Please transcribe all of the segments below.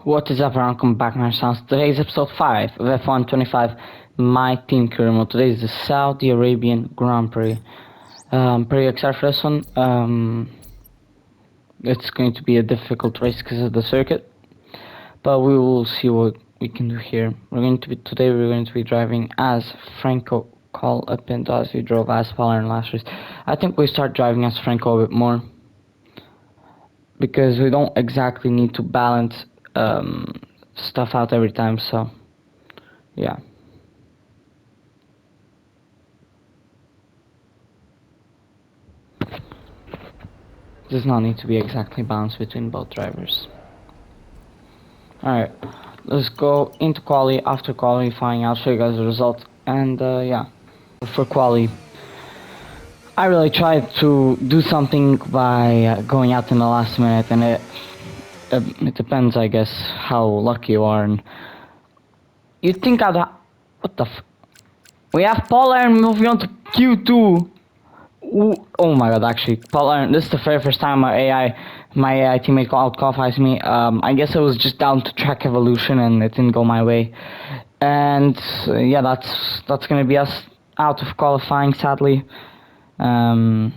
What is up, everyone? Welcome back to my channel. Today is episode 5 of F1 25, my team career mode. Today is the Saudi Arabian Grand Prix. Pretty excited for this one. It's going to be a difficult race because of the circuit, but we will see what we can do here. We're going to be driving as Franco Colapinto, as we drove as Polar in last race. I think we start driving as Franco a bit more, because we don't exactly need to balance stuff out every time, so yeah. Does not need to be exactly balanced between both drivers. Alright, let's go into quali. After qualifying, I'll show you guys the results, and yeah. For quali, I really tried to do something by going out in the last minute, and it depends, I guess, how lucky you are. And you'd think I'd what the we have Paul Aaron moving on to Q2. Ooh, oh my god, actually, Paul Aaron, this is the very first time my AI teammate out-qualifies me. I guess it was just down to track evolution and it didn't go my way. And yeah, that's gonna be us out of qualifying, sadly. Yeah,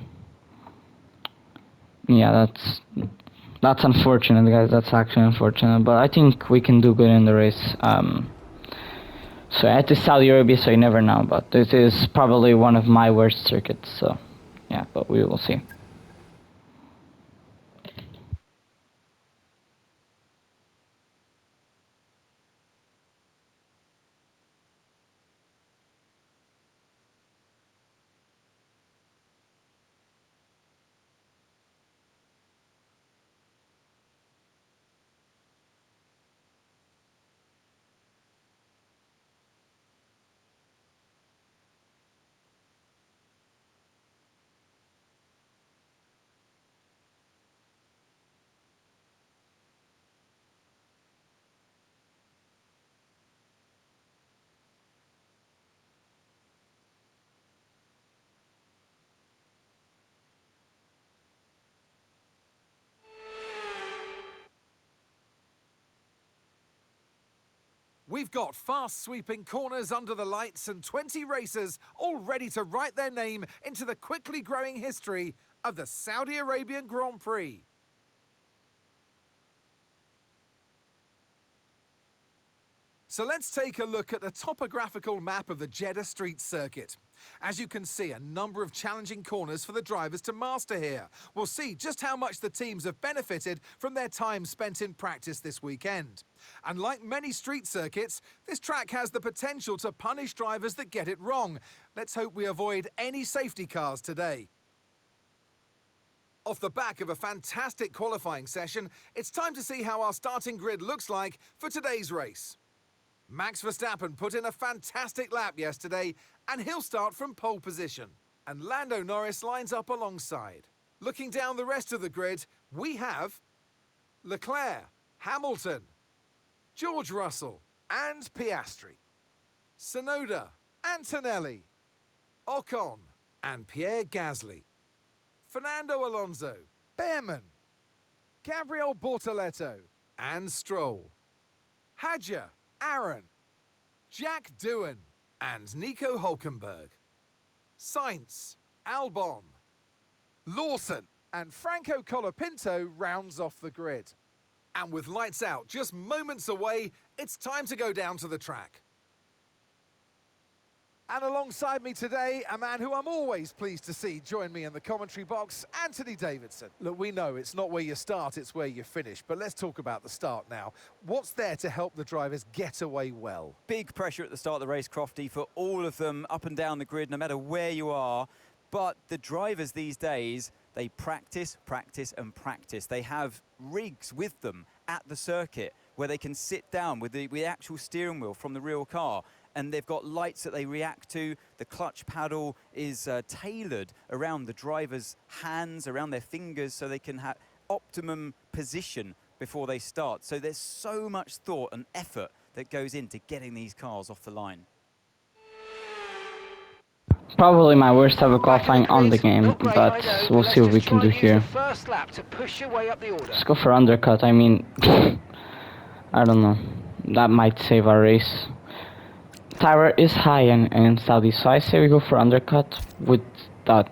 that's unfortunate, guys. That's actually unfortunate, but I think we can do good in the race. So it is Saudi Arabia, so you never know, but this is probably one of my worst circuits, so yeah, but we will see. We've got fast sweeping corners under the lights and 20 racers all ready to write their name into the quickly growing history of the Saudi Arabian Grand Prix. So let's take a look at the topographical map of the Jeddah Street Circuit. As you can see, a number of challenging corners for the drivers to master here. We'll see just how much the teams have benefited from their time spent in practice this weekend. And like many street circuits, this track has the potential to punish drivers that get it wrong. Let's hope we avoid any safety cars today. Off the back of a fantastic qualifying session, it's time to see how our starting grid looks like for today's race. Max Verstappen put in a fantastic lap yesterday, and he'll start from pole position. And Lando Norris lines up alongside. Looking down the rest of the grid, we have Leclerc, Hamilton, George Russell, and Piastri. Tsunoda, Antonelli, Ocon, and Pierre Gasly. Fernando Alonso, Behrman, Gabriel Bortoleto, and Stroll. Hadjar, Aaron, Jack Doohan, and Nico Hulkenberg. Sainz, Albon, Lawson, and Franco Colapinto rounds off the grid. And with lights out just moments away, it's time to go down to the track. And alongside me today, a man who I'm always pleased to see join me in the commentary box, Anthony Davidson. Look, we know it's not where you start, it's where you finish. But let's talk about the start now. What's there to help the drivers get away well? Big pressure at the start of the race, Crofty, for all of them up and down the grid, no matter where you are. But the drivers these days, they practice, practice, and practice. They have rigs with them at the circuit where they can sit down with the actual steering wheel from the real car. And they've got lights that they react to. The clutch paddle is tailored around the driver's hands, around their fingers, so they can have optimum position before they start. So there's so much thought and effort that goes into getting these cars off the line. Probably my worst ever qualifying on the game, but we'll see what we can do here. Let's go for undercut. I mean, I don't know. That might save our race. Tire is high in Saudi, so I say we go for undercut with that.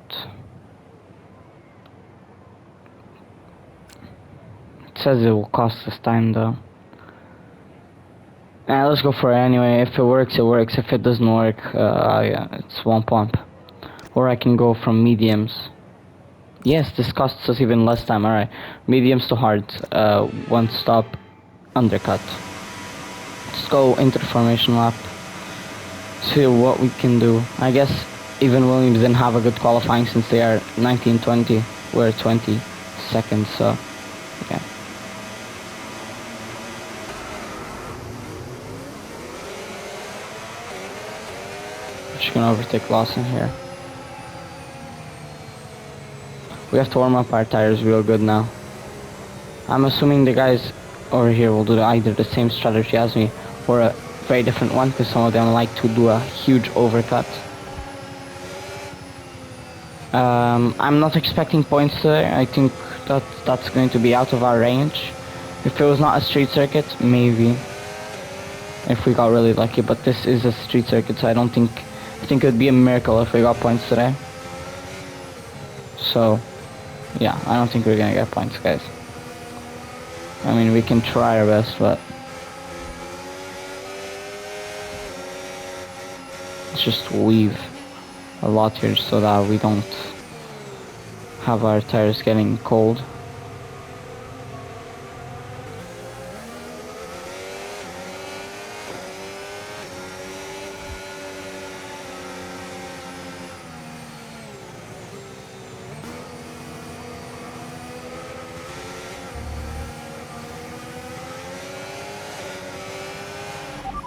It says it will cost us time though. Let's go for it anyway. If it works, it works. If it doesn't work, yeah, it's one pump. Or I can go from mediums. Yes, this costs us even less time. Alright, mediums to hard. One stop, undercut. Let's go into the formation lap. See what we can do. I guess even Williams didn't have a good qualifying since they are 19-20. We're 20 seconds, so yeah. Just gonna overtake Lawson here. We have to warm up our tires real good now. I'm assuming the guys over here will do either the same strategy as me or a very different one, because some of them like to do a huge overcut. I'm not expecting points today. I think that's going to be out of our range. If it was not a street circuit, maybe. If we got really lucky, but this is a street circuit, so I think it would be a miracle if we got points today. So, yeah, I don't think we're gonna get points, guys. I mean, we can try our best, but let's just weave a lot here so that we don't have our tires getting cold.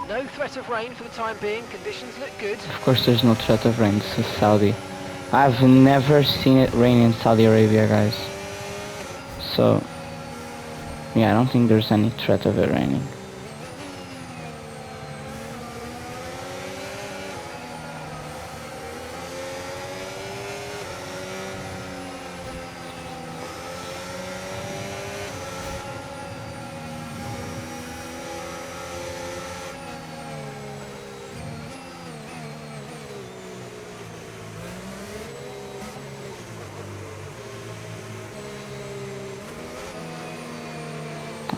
No threat of rain for the time being, conditions look good. Of course there's no threat of rain, this is Saudi. I've never seen it rain in Saudi Arabia, guys. So, yeah, I don't think there's any threat of it raining.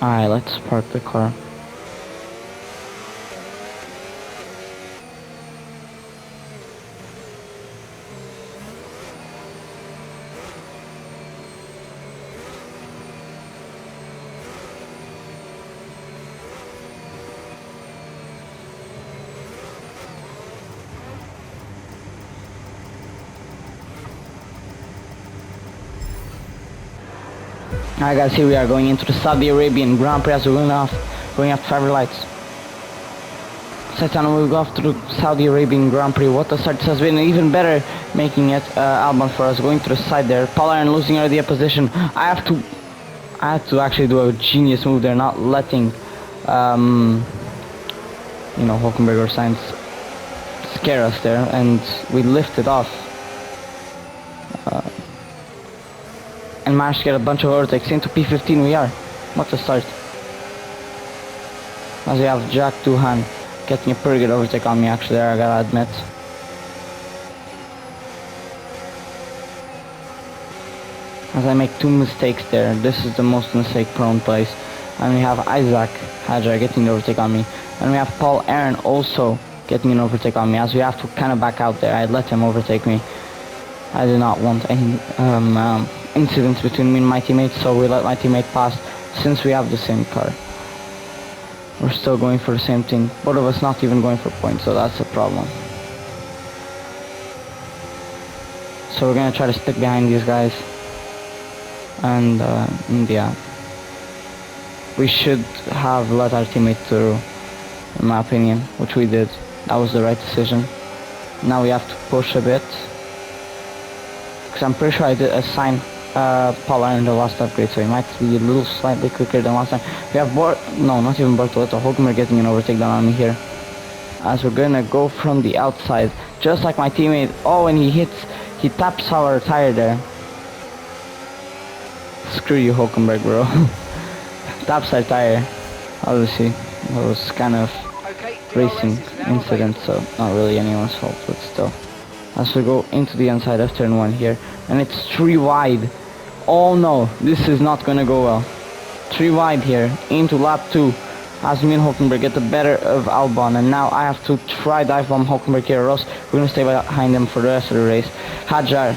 Alright, let's park the car. Alright guys, here we are going into the Saudi Arabian Grand Prix as we're going off traffic lights. Saitana will go off to the Saudi Arabian Grand Prix. What a start, this has been even better making it Albon for us, going to the side there. Paul Aaron losing already a position. I have to actually do a genius move there, not letting you know, Hulkenberg or Sainz scare us there, and we lifted off. And managed to get a bunch of overtakes into P15 we are. What a start. As we have Jack Doohan getting a pretty good overtake on me actually there, I gotta admit. As I make two mistakes there, this is the most mistake prone place. And we have Isaac Hajar getting the overtake on me. And we have Paul Aaron also getting an overtake on me, as we have to kind of back out there. I let him overtake me. I did not want any incidents between me and my teammates, so we let my teammate pass since we have the same car. We're still going for the same thing. Both of us not even going for points, so that's a problem. So we're gonna try to stick behind these guys. And yeah. We should have let our teammate through, in my opinion, which we did. That was the right decision. Now we have to push a bit. Because I'm pretty sure I did assign Paul Aaron the last upgrade, so he might be a little slightly quicker than last time. We have not even Bortoleto, Hulkenberg getting an overtake down on me here. As we're gonna go from the outside, just like my teammate. Oh, and he taps our tire there. Screw you, Hulkenberg, bro. Taps our tire. Obviously, it was kind of Okay, DRS racing is now incident, available. so not really anyone's fault, but still. As we go into the inside of turn 1 here, and it's 3 wide. Oh no, this is not gonna go well. 3 wide here, into lap 2. As me and Hulkenberg get the better of Albon, and now I have to try dive bomb Hulkenberg here, or else we're gonna stay behind him for the rest of the race. Hadjar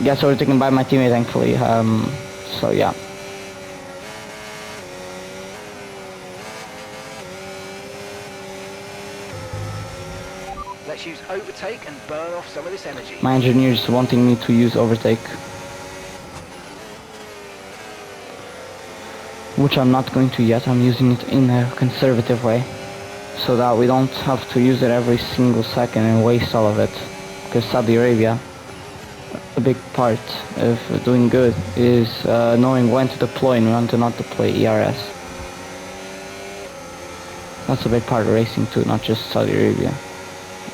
gets overtaken by my teammate, thankfully. So yeah. Let's use overtake and burn off some of this energy. My engineer is wanting me to use overtake, which I'm not going to yet. I'm using it in a conservative way, so that we don't have to use it every single second and waste all of it. Because Saudi Arabia, a big part of doing good is knowing when to deploy and when to not deploy ERS. That's a big part of racing too, not just Saudi Arabia.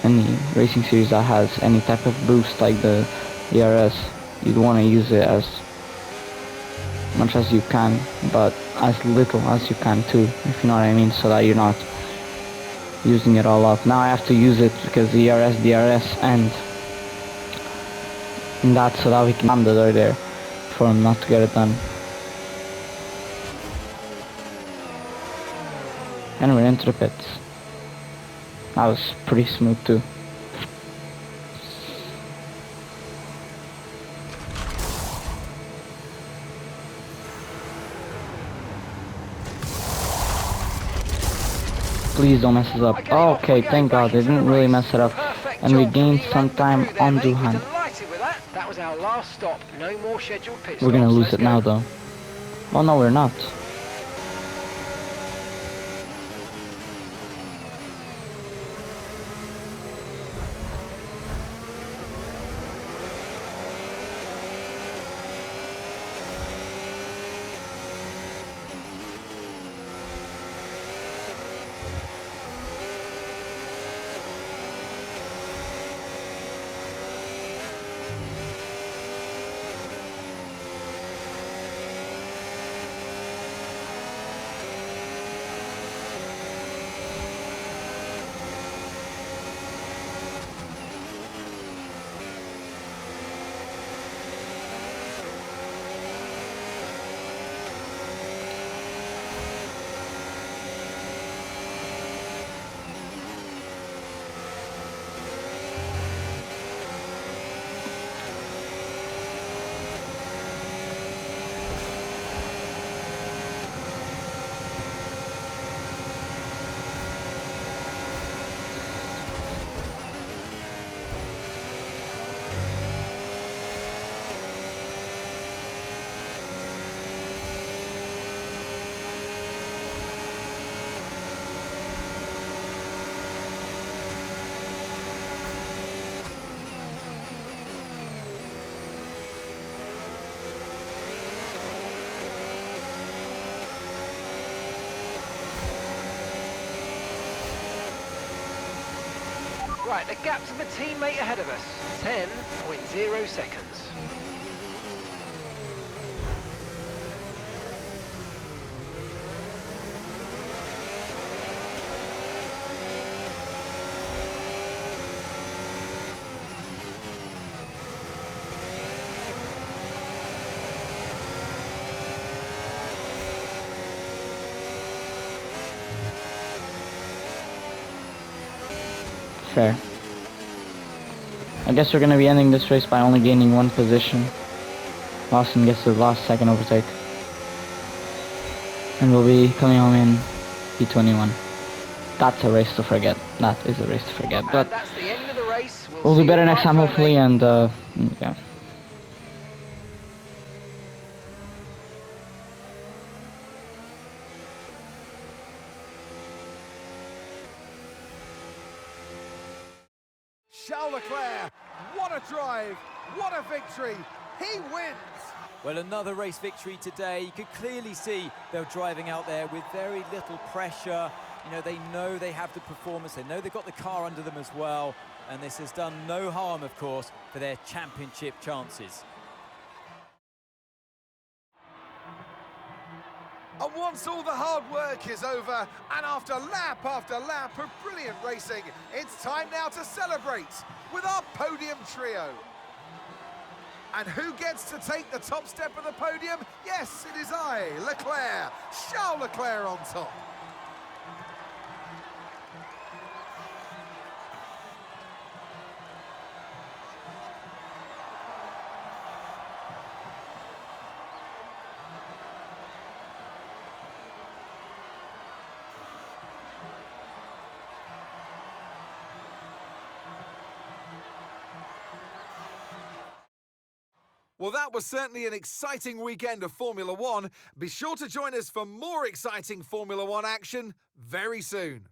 Any racing series that has any type of boost like the ERS, you'd want to use it as much as you can, but as little as you can too, if you know what I mean, so that you're not using it all up. Now I have to use it because the ERS, DRS, and that, so that we can jam the door there for him not to get it done. And we're into the pits. That was pretty smooth too. Please don't mess it up. Okay, Oh, off we okay, go, thank back God, they into the didn't really race. mess it up. Perfect And we job gained from you some and the time crew there, on mate. We're Duhan. delighted with that. That was our last stop. No more scheduled pit We're gonna stops. lose Let's it now go. though. Oh no, we're not. Right, the gap to the teammate ahead of us. 10.0 seconds. Fair. I guess we're gonna be ending this race by only gaining 1 position. Lawson gets the last second overtake. And we'll be coming home in P21. That's a race to forget. That is a race to forget. And But that's the end of the race. we'll see do better you next time Friday. hopefully, and yeah. Charles Leclerc, what a drive, what a victory, he wins! Well, another race victory today. You could clearly see they're driving out there with very little pressure. You know, they know they have the performance, they know they've got the car under them as well, and this has done no harm, of course, for their championship chances. And once all the hard work is over, and after lap of brilliant racing, it's time now to celebrate with our podium trio. And who gets to take the top step of the podium? Yes, it is I, Leclerc, Charles Leclerc on top. Well, that was certainly an exciting weekend of Formula One. Be sure to join us for more exciting Formula One action very soon.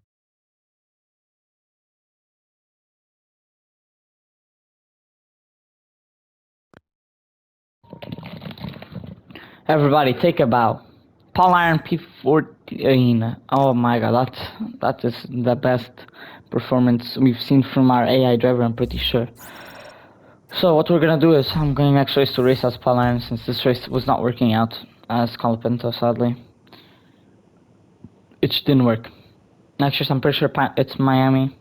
Everybody, take a bow. Paul Iron P14. Oh my god, that is the best performance we've seen from our AI driver, I'm pretty sure. So what we're gonna do is I'm going next race to race as Paul Iron, since this race was not working out as Colapinto, sadly. It didn't work. Next race I'm pretty sure it's Miami.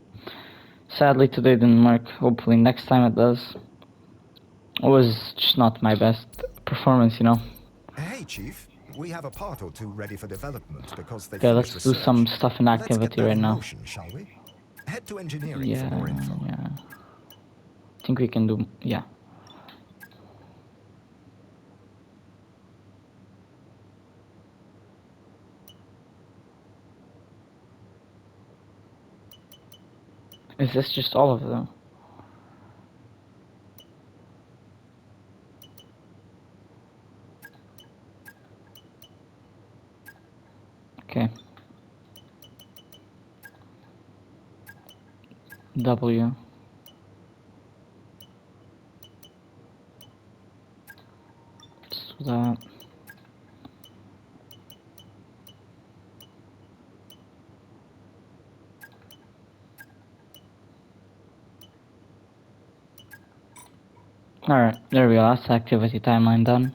Sadly today didn't work. Hopefully next time it does. It was just not my best performance, you know. Hey, Chief. We have a part or two ready for development because they Okay, finished let's do research. some stuff in activity Let's get that right in now. motion, shall we? Head to engineering Yeah, for more info. yeah. I think we can do, yeah. Is this just all of them? Okay. W. Let's do that. Alright, there we go, that's the activity timeline done.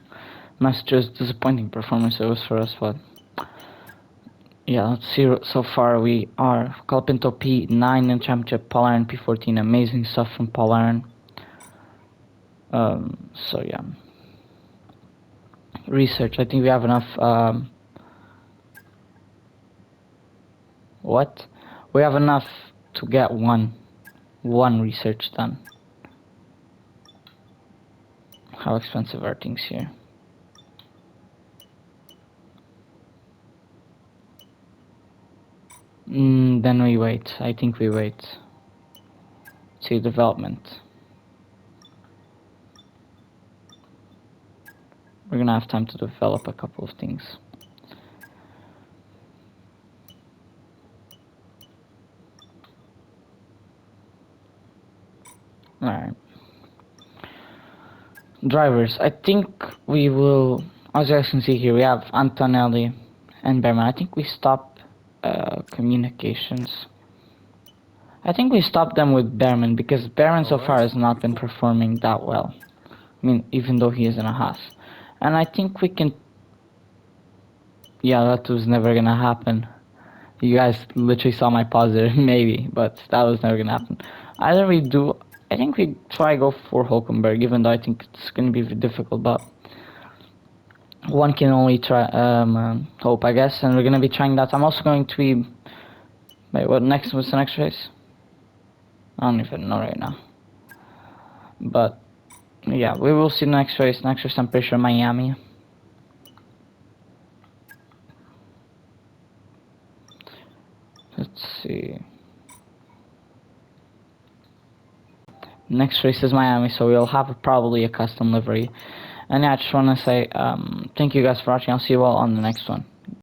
Messages, disappointing performance it was for us, but yeah, let's see, so far we are Colapinto P9 in championship, Paul Iron P14, amazing stuff from Paul Iron. So yeah. Research, I think we have enough, what? We have enough to get one research done. How expensive are things here? Then we wait. I think we wait. See development. We're gonna have time to develop a couple of things. Alright. Drivers. I think we will, as you guys can see here, we have Antonelli and Behrman. I think we stop communications. I think we stopped them with Behrman because Behrman so far has not been performing that well. I mean, even though he is in a Haas. And I think we can... Yeah, that was never gonna happen. You guys literally saw my pause there, maybe, but that was never gonna happen. Either we do... I think we try go for Hulkenberg, even though I think it's gonna be difficult, but... One can only try, hope, I guess, and we're gonna be trying that. I'm also going to be... Wait, what's the next race? I don't even know right now. But, yeah, we will see the next race. Next race, I'm pretty sure Miami. Let's see. Next race is Miami, so we'll have probably a custom livery. And yeah, I just want to say thank you guys for watching. I'll see you all on the next one.